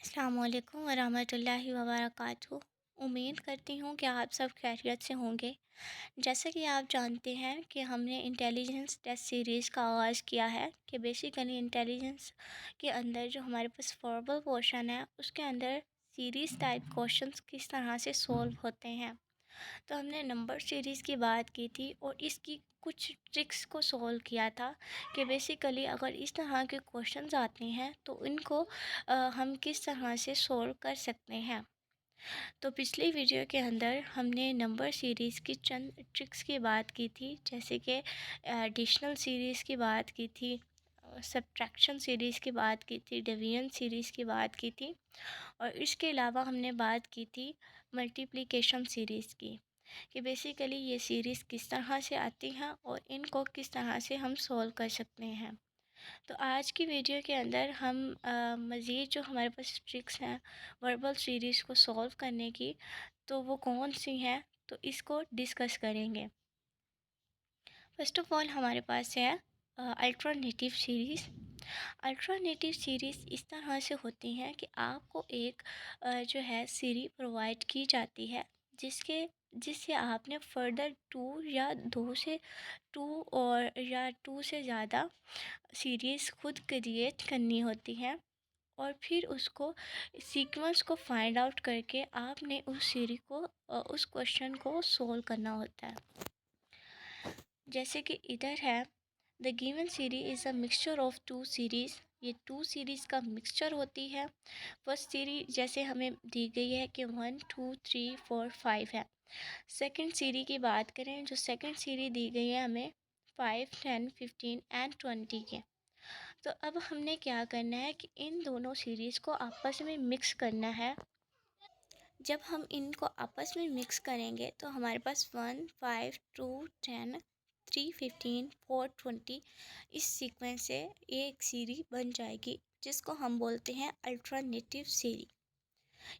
अस्सलाम वालेकुम वरहमतुल्लाहि वबरकातुहू। उम्मीद करती हूँ कि आप सब खैरियत से होंगे। जैसा कि आप जानते हैं कि हमने इंटेलिजेंस टेस्ट सीरीज़ का आगाज़ किया है कि बेसिकली इंटेलिजेंस के अंदर जो हमारे पास वर्बल पोर्शन है उसके अंदर सीरीज़ टाइप क्वेश्चंस किस तरह से सॉल्व होते हैं। तो हमने नंबर सीरीज़ की बात की थी और इसकी कुछ ट्रिक्स को सॉल्व किया था कि बेसिकली अगर इस तरह के क्वेश्चंस आते हैं तो इनको हम किस तरह से सॉल्व कर सकते हैं। तो पिछली वीडियो के अंदर हमने नंबर सीरीज़ की चंद ट्रिक्स की बात की थी, जैसे कि एडिशनल सीरीज़ की बात की थी, सब्ट्रैक्शन सीरीज़ की बात की थी, डिवीजन सीरीज़ की बात की थी और इसके अलावा हमने बात की थी मल्टीप्लिकेशन सीरीज़ की कि बेसिकली ये सीरीज़ किस तरह से आती हैं और इनको किस तरह से हम सॉल्व कर सकते हैं। तो आज की वीडियो के अंदर हम मज़ीद जो हमारे पास ट्रिक्स हैं वर्बल सीरीज़ को सॉल्व करने की, तो वो कौन सी हैं, तो इसको डिस्कस करेंगे। फर्स्ट ऑफ ऑल हमारे पास है अल्टरनेटिव सीरीज़। अल्टरनेटिव सीरीज़ इस तरह से होती हैं कि आपको एक जो है सीरीज़ प्रोवाइड की जाती है जिससे आपने फर्दर टू और या टू से ज़्यादा सीरीज़ खुद क्रिएट करनी होती है और फिर उसको सीक्वेंस को फाइंड आउट करके आपने उस सीरीज़ को उस क्वेश्चन को सॉल्व करना होता है। जैसे कि इधर है, the given series is a mixture of two series. ये टू सीरीज़ का मिक्सचर होती है। फर्स्ट सीरीज जैसे हमें दी गई है कि 1 2 3 4 5 है। सेकंड सीरीज की बात करें, जो सेकंड सीरीज दी गई है हमें 5 10 15 एंड 20 के। तो अब हमने क्या करना है कि इन दोनों सीरीज़ को आपस में मिक्स करना है। जब हम इनको आपस में मिक्स करेंगे तो हमारे पास 1 5 2 10 3 15 4 20 इस सीक्वेंस से एक सीरीज बन जाएगी, जिसको हम बोलते हैं अल्टरनेटिव सीरीज।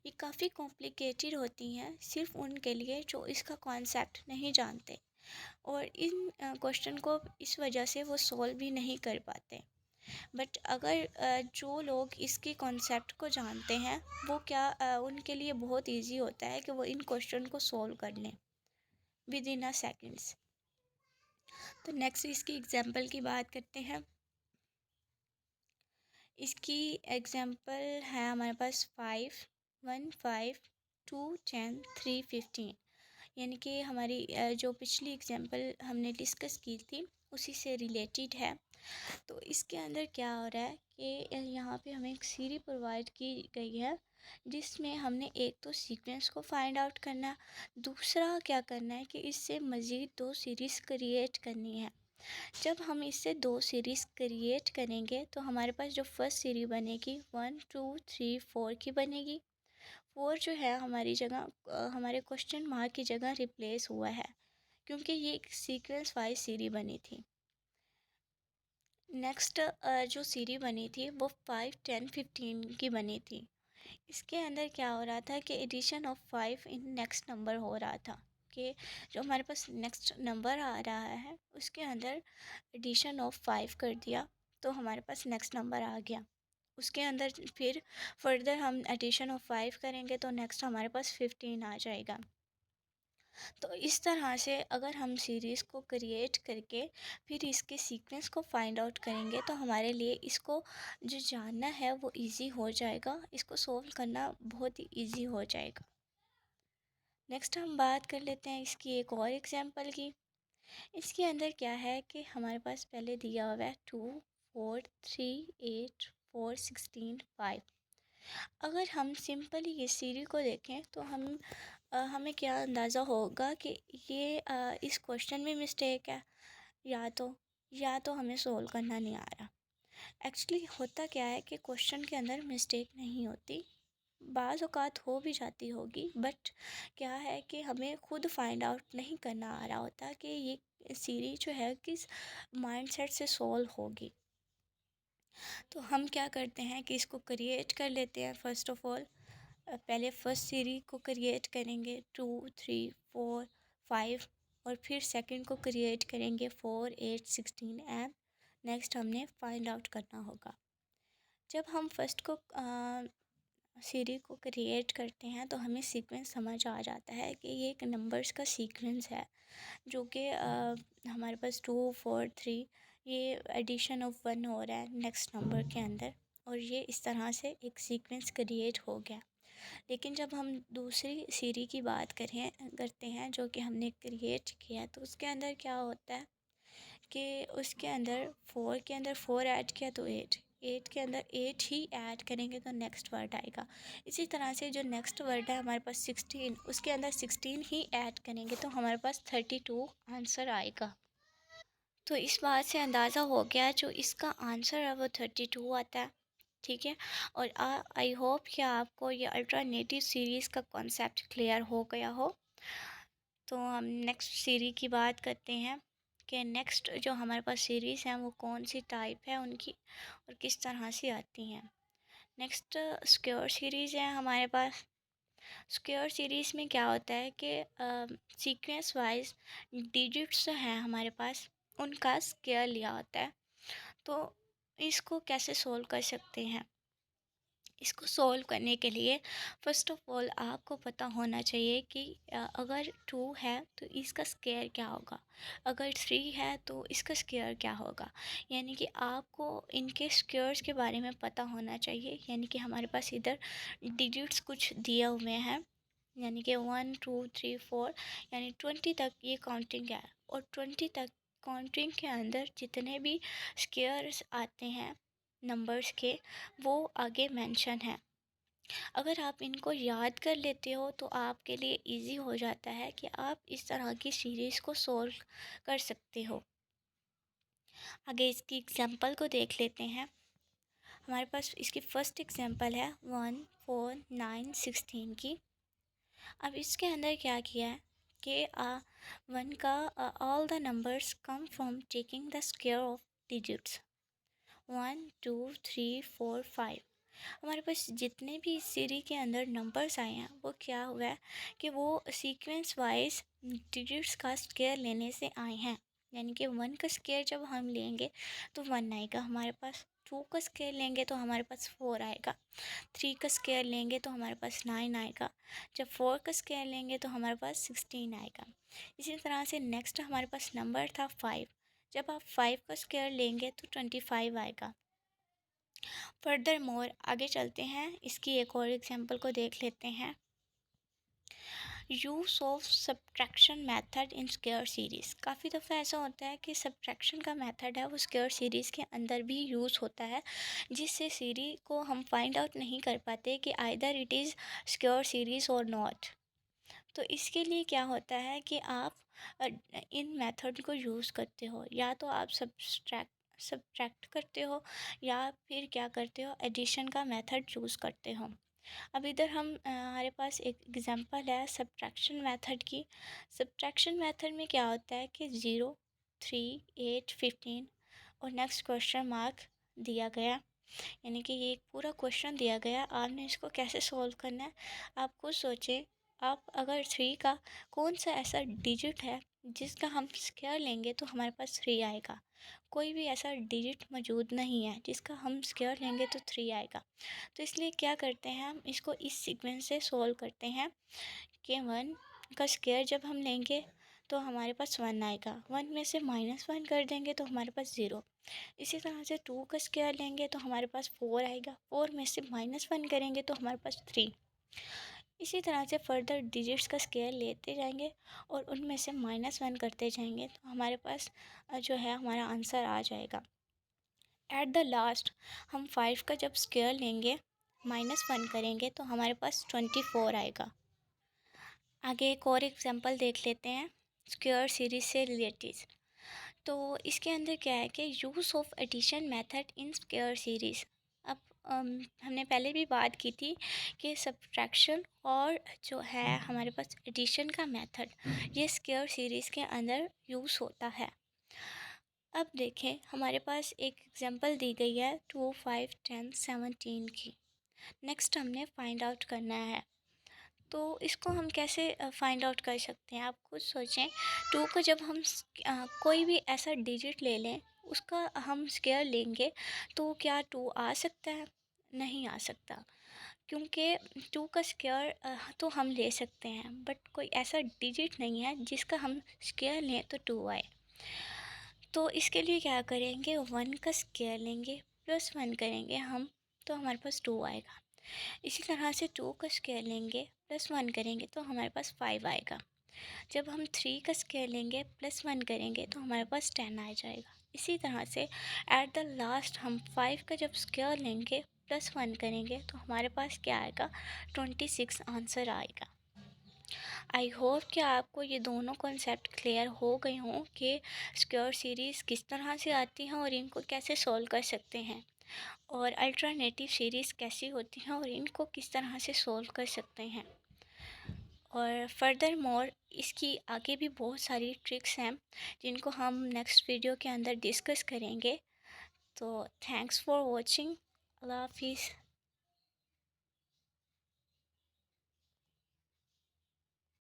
ये काफ़ी कॉम्प्लिकेटेड होती हैं सिर्फ उनके लिए जो इसका कॉन्सेप्ट नहीं जानते और इन क्वेश्चन को इस वजह से वो सॉल्व भी नहीं कर पाते। बट अगर जो लोग इसके कॉन्सेप्ट को जानते हैं वो उनके लिए बहुत इजी होता है कि वो इन क्वेश्चन को सॉल्व कर लें विद इन अ सेकेंड्स। तो नेक्स्ट इसकी एग्जांपल की बात करते हैं। इसकी एग्जांपल है हमारे पास 5 1 5 2 10 3 15, यानी कि हमारी जो पिछली एग्जांपल हमने डिस्कस की थी उसी से रिलेटेड है। तो इसके अंदर क्या हो रहा है कि यहाँ पे हमें एक सीरीज प्रोवाइड की गई है जिसमें हमने एक तो सीक्वेंस को फाइंड आउट करना, दूसरा क्या करना है कि इससे मज़ीद दो सीरीज़ क्रिएट करनी है। जब हम इससे दो सीरीज़ क्रिएट करेंगे तो हमारे पास जो फर्स्ट सीरीज़ बनेगी 1 2 3 4 की बनेगी। 4 जो है हमारी जगह हमारे क्वेश्चन मार्क की जगह रिप्लेस हुआ है क्योंकि ये एक सीक्वेंस वाइज सीरीज़ बनी थी। नेक्स्ट जो सीरीज़ बनी थी वो 5 10 15 की बनी थी। इसके अंदर क्या हो रहा था कि addition of 5 in next number हो रहा था कि जो हमारे पास नेक्स्ट नंबर आ रहा है उसके अंदर एडिशन ऑफ 5 कर दिया तो हमारे पास नेक्स्ट नंबर आ गया। उसके अंदर फिर फर्दर हम एडिशन ऑफ 5 करेंगे तो नेक्स्ट हमारे पास 15 आ जाएगा। तो इस तरह से अगर हम सीरीज़ को क्रिएट करके फिर इसके सीक्वेंस को फाइंड आउट करेंगे तो हमारे लिए इसको जो जानना है वो इजी हो जाएगा, इसको सोल्व करना बहुत ही इजी हो जाएगा। नेक्स्ट हम बात कर लेते हैं इसकी एक और एग्जांपल की। इसके अंदर क्या है कि हमारे पास पहले दिया हुआ है 2 4 3 8 4 16 5। अगर हम सिंपली ये सीरीज को देखें तो हमें क्या अंदाज़ा होगा कि ये इस क्वेश्चन में मिस्टेक है या तो हमें सोल्व करना नहीं आ रहा। एक्चुअली होता क्या है कि क्वेश्चन के अंदर मिस्टेक नहीं होती, बाज़ औक़ात हो भी जाती होगी, बट क्या है कि हमें खुद फाइंड आउट नहीं करना आ रहा होता कि ये सीरीज जो है किस माइंडसेट से सॉल्व होगी। तो हम क्या करते हैं कि इसको क्रिएट कर लेते हैं। फर्स्ट ऑफ ऑल पहले फर्स्ट सीरीज को क्रिएट करेंगे 2 3 4 5 और फिर सेकंड को क्रिएट करेंगे 4 8 16 एंड नेक्स्ट हमने फाइंड आउट करना होगा। जब हम फर्स्ट को सीरी को क्रिएट करते हैं तो हमें सीक्वेंस समझ आ जाता है कि ये एक नंबर्स का सीक्वेंस है, जो कि हमारे पास 2 4 3, ये एडिशन ऑफ 1 हो रहा है नेक्स्ट नंबर के अंदर, और ये इस तरह से एक सीक्वेंस क्रिएट हो गया। लेकिन जब हम दूसरी सीरी की बात करते हैं जो कि हमने क्रिएट किया, तो उसके अंदर क्या होता है कि उसके अंदर 4 के अंदर 4 ऐड किया तो 8, 8 के अंदर 8 ही ऐड करेंगे तो नेक्स्ट वर्ड आएगा। इसी तरह से जो नेक्स्ट वर्ड है हमारे पास 16, उसके अंदर 16 ही ऐड करेंगे तो हमारे पास 32 आंसर आएगा। तो इस बात से अंदाज़ा हो गया जो इसका आंसर है वो 32 आता है। ठीक है। और आई होप कि आपको ये अल्टरनेटिव सीरीज़ का कॉन्सेप्ट क्लियर हो गया हो। तो हम नेक्स्ट सीरीज़ की बात करते हैं कि नेक्स्ट जो हमारे पास सीरीज़ हैं वो कौन सी टाइप है उनकी और किस तरह से आती हैं। नेक्स्ट स्क्वायर सीरीज़ है हमारे पास। स्क्वायर सीरीज़ में क्या होता है कि सीक्वेंस वाइज डिजिट्स हैं हमारे पास, उनका स्क्वायर लिया होता है। तो इसको कैसे सोल्व कर सकते हैं? इसको सॉल्व करने के लिए फ़र्स्ट ऑफ ऑल आपको पता होना चाहिए कि अगर 2 है तो इसका स्क्वायर क्या होगा, अगर 3 है तो इसका स्क्वायर क्या होगा। यानी कि आपको इनके स्क्वायर्स के बारे में पता होना चाहिए। यानी कि हमारे पास इधर डिजिट्स कुछ दिए हुए हैं, यानी कि 1 2 3 4, यानी 20 तक ये काउंटिंग है, और 20 तक काउंटिंग के अंदर जितने भी स्क्वायर्स आते हैं नंबर्स के, वो आगे मेंशन है। अगर आप इनको याद कर लेते हो तो आपके लिए इजी हो जाता है कि आप इस तरह की सीरीज़ को सॉल्व कर सकते हो। आगे इसकी एग्जांपल को देख लेते हैं। हमारे पास इसकी फ़र्स्ट एग्जांपल है 1 4 9 16 की। अब इसके अंदर क्या किया है कि 1 का all the numbers come from taking the square of digits 1 2 3 4 5। हमारे पास जितने भी इस सीरी के अंदर नंबर्स आए हैं वो क्या हुआ है कि वो सीक्वेंस वाइज डिजिट्स का स्क्वायर लेने से आए हैं। यानी कि 1 का स्क्वायर जब हम लेंगे तो 1 आएगा हमारे पास, 2 का स्क्वायर लेंगे तो हमारे पास 4 आएगा, 3 का स्क्वायर लेंगे तो हमारे पास 9 आएगा, जब 4 का स्क्वायर लेंगे तो हमारे पास 16 आएगा। इसी तरह से नेक्स्ट हमारे पास नंबर था 5, जब आप 5 का स्क्वायर लेंगे तो 25 आएगा। फर्दर मोर आगे चलते हैं, इसकी एक और एग्जांपल को देख लेते हैं। Use of subtraction method in square series. काफ़ी दफ़ा ऐसा होता है कि सब्ट्रैक्शन का मेथड है वो स्क्वायर सीरीज़ के अंदर भी यूज़ होता है, जिससे सीरीज़ को हम फाइंड आउट नहीं कर पाते कि either it is square series और नॉट। तो इसके लिए क्या होता है कि आप इन मेथड को यूज़ करते हो, या तो आप सब्ट्रैक्ट करते हो या फिर क्या करते हो, एडिशन का मेथड चूज़ करते हो। अब इधर हम हमारे पास एक एग्जांपल है सब्ट्रैक्शन मेथड की। सब्ट्रैक्शन मेथड में क्या होता है कि 0 3 8 15 और नेक्स्ट क्वेश्चन मार्क दिया गया। यानी कि ये एक पूरा क्वेश्चन दिया गया, आपने इसको कैसे सॉल्व करना है आप खुद सोचें। आप अगर 3 का कौन सा ऐसा डिजिट है जिसका हम स्क्वायर लेंगे तो हमारे पास 3 आएगा। कोई भी ऐसा डिजिट मौजूद नहीं है जिसका हम स्क्वायर लेंगे तो 3 आएगा। तो इसलिए क्या करते हैं, हम इसको इस सीक्वेंस से सॉल्व करते हैं कि 1 का स्क्वायर जब हम लेंगे तो हमारे पास 1 आएगा, 1 में से -1 कर देंगे तो हमारे पास 0। इसी तरह से 2 का स्क्वायर लेंगे तो हमारे पास 4 आएगा, 4 में से -1 करेंगे तो हमारे पास 3। इसी तरह से फर्दर डिजिट्स का स्क्वायर लेते जाएंगे और उनमें से -1 करते जाएंगे तो हमारे पास जो है हमारा आंसर आ जाएगा। एट द लास्ट हम 5 का जब स्क्वायर लेंगे -1 करेंगे तो हमारे पास 24 आएगा। आगे एक और एग्जांपल देख लेते हैं स्क्वायर सीरीज से रिलेटेड। तो इसके अंदर क्या है कि use of addition method in square series. अब हमने पहले भी बात की थी कि सब्ट्रैक्शन और जो है हमारे पास एडिशन का मेथड ये स्क्वायर सीरीज़ के अंदर यूज़ होता है। अब देखें हमारे पास एक एग्जांपल दी गई है 2 5 10 17 की। नेक्स्ट हमने फाइंड आउट करना है, तो इसको हम कैसे फाइंड आउट कर सकते हैं आप खुद सोचें। 2 को जब हम कोई भी ऐसा डिजिट ले लें उसका हम स्क्वायर लेंगे तो क्या 2 आ सकता है? नहीं आ सकता। क्योंकि टू का स्क्वायर तो हम ले सकते हैं, बट कोई ऐसा डिजिट नहीं है जिसका हम स्क्वायर लें तो टू आए। तो इसके लिए क्या करेंगे, वन का स्क्वायर लेंगे प्लस वन करेंगे हम, तो हमारे पास टू आएगा। इसी तरह से टू का स्क्वायर लेंगे प्लस वन करेंगे तो हमारे पास फाइव आएगा। जब हम थ्री का स्क्वायर लेंगे प्लस वन करेंगे तो हमारे पास टेन आ जाएगा। इसी तरह से एट द लास्ट हम फाइव का जब स्क्वायर लेंगे प्लस वन करेंगे तो हमारे पास क्या आएगा, 26 आंसर आएगा। आई होप कि आपको ये दोनों कॉन्सेप्ट क्लियर हो गए हों कि स्क्वायर सीरीज़ किस तरह से आती हैं और इनको कैसे सॉल्व कर सकते हैं, और अल्टरनेटिव सीरीज़ कैसी होती हैं और इनको किस तरह से सॉल्व कर सकते हैं। और फर्दर मोर इसकी आगे भी बहुत सारी ट्रिक्स हैं जिनको हम नेक्स्ट वीडियो के अंदर डिस्कस करेंगे। तो थैंक्स फॉर वॉचिंग। अल्लाह हाफिज़।